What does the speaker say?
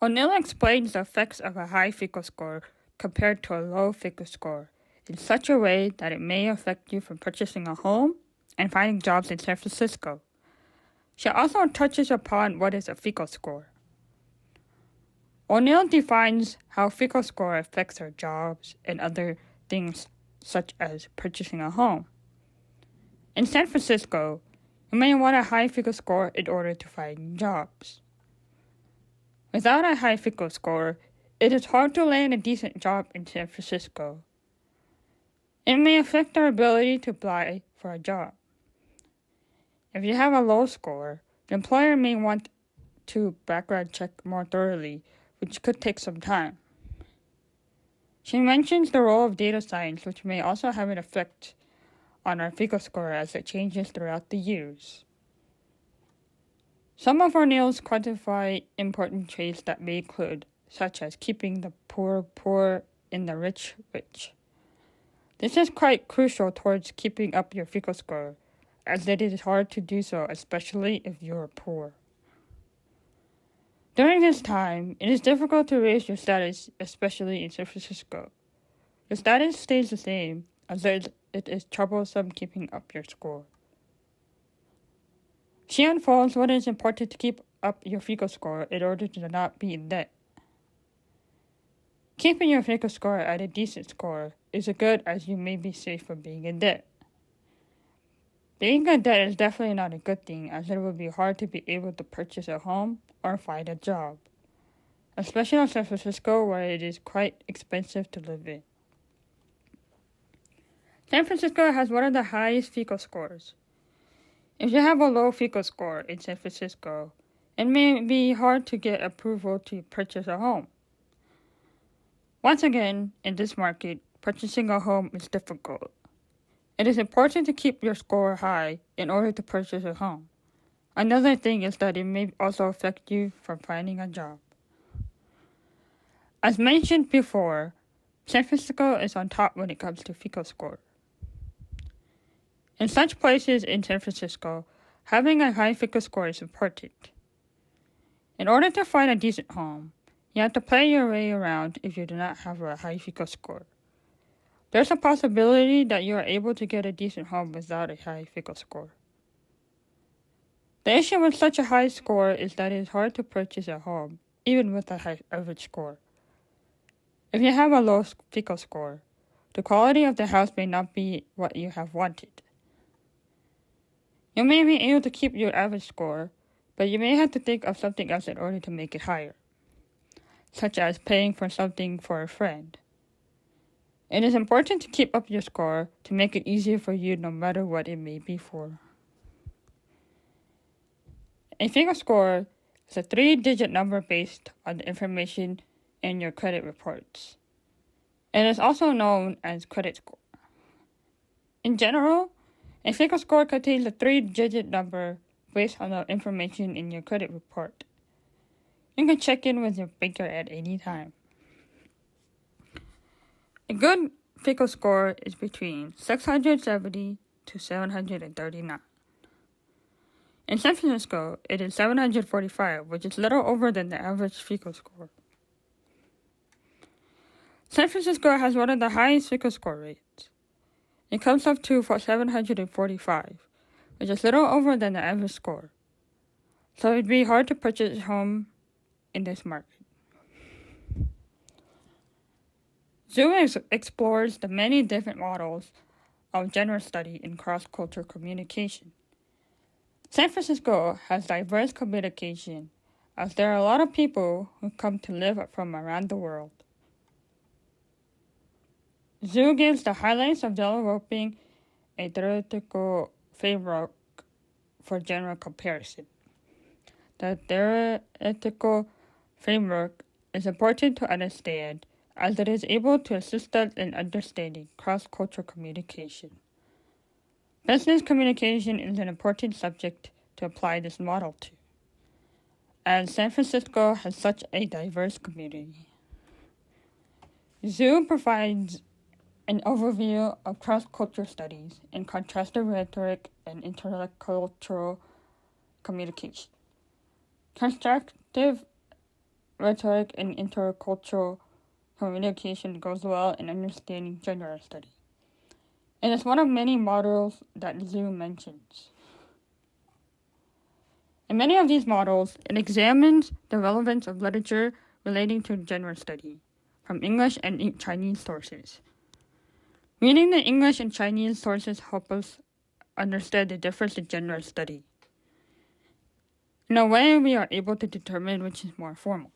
O'Neill explains the effects of a high FICO score compared to a low FICO score in such a way that it may affect you from purchasing a home and finding jobs in San Francisco. She also touches upon what is a FICO score. O'Neill defines how FICO score affects our jobs and other things such as purchasing a home. In San Francisco, you may want a high FICO score in order to find jobs. Without a high FICO score, it is hard to land a decent job in San Francisco. It may affect our ability to apply for a job. If you have a low score, the employer may want to background check more thoroughly, which could take some time. She mentions the role of data science, which may also have an effect on our FICO score as it changes throughout the years. Some of O'Neill's quantify important traits that may include, such as keeping the poor poor and the rich rich. This is quite crucial towards keeping up your FICO score, as it is hard to do so, especially if you are poor. During this time, it is difficult to raise your status, especially in San Francisco. Your status stays the same, as it is troublesome keeping up your score. She unfolds what is important to keep up your FICO score in order to not be in debt. Keeping your FICO score at a decent score is good, as you may be safe from being in debt. Being in debt is definitely not a good thing, as it will be hard to be able to purchase a home or find a job, especially in San Francisco where it is quite expensive to live in. San Francisco has one of the highest FICO scores. If you have a low FICO score in San Francisco, it may be hard to get approval to purchase a home. Once again, in this market, purchasing a home is difficult. It is important to keep your score high in order to purchase a home. Another thing is that it may also affect you from finding a job. As mentioned before, San Francisco is on top when it comes to FICO score. In such places in San Francisco, having a high FICO score is important. In order to find a decent home, you have to play your way around if you do not have a high FICO score. There's a possibility that you are able to get a decent home without a high FICO score. The issue with such a high score is that it is hard to purchase a home, even with a high average score. If you have a low FICO score, the quality of the house may not be what you have wanted. You may be able to keep your average score, but you may have to think of something else in order to make it higher, such as paying for something for a friend. It is important to keep up your score to make it easier for you no matter what it may be for. A FICO score is a 3-digit number based on the information in your credit reports. It is also known as credit score. In general, a FICO score contains a 3-digit number based on the information in your credit report. You can check in with your banker at any time. A good FICO score is between 670 to 739. In San Francisco, it is 745, which is little over than the average FICO score. San Francisco has one of the highest FICO score rates. It comes up to 745, which is little over than the average score. So it'd be hard to purchase a home in this market. Zoo explores the many different models of gender study in cross-cultural communication. San Francisco has diverse communication, as there are a lot of people who come to live from around the world. Zoo gives the highlights of developing a theoretical framework for general comparison. The theoretical framework is important to understand, as it is able to assist us in understanding cross-cultural communication. Business communication is an important subject to apply this model to, as San Francisco has such a diverse community. Zoo provides an overview of cross-cultural studies in contrastive rhetoric and intercultural communication. Constructive rhetoric, and intercultural communication goes well in understanding gender study. And it's one of many models that Zhu mentions. In many of these models, it examines the relevance of literature relating to gender study from English and Chinese sources. Reading the English and Chinese sources help us understand the difference in gender study. In a way, we are able to determine which is more formal.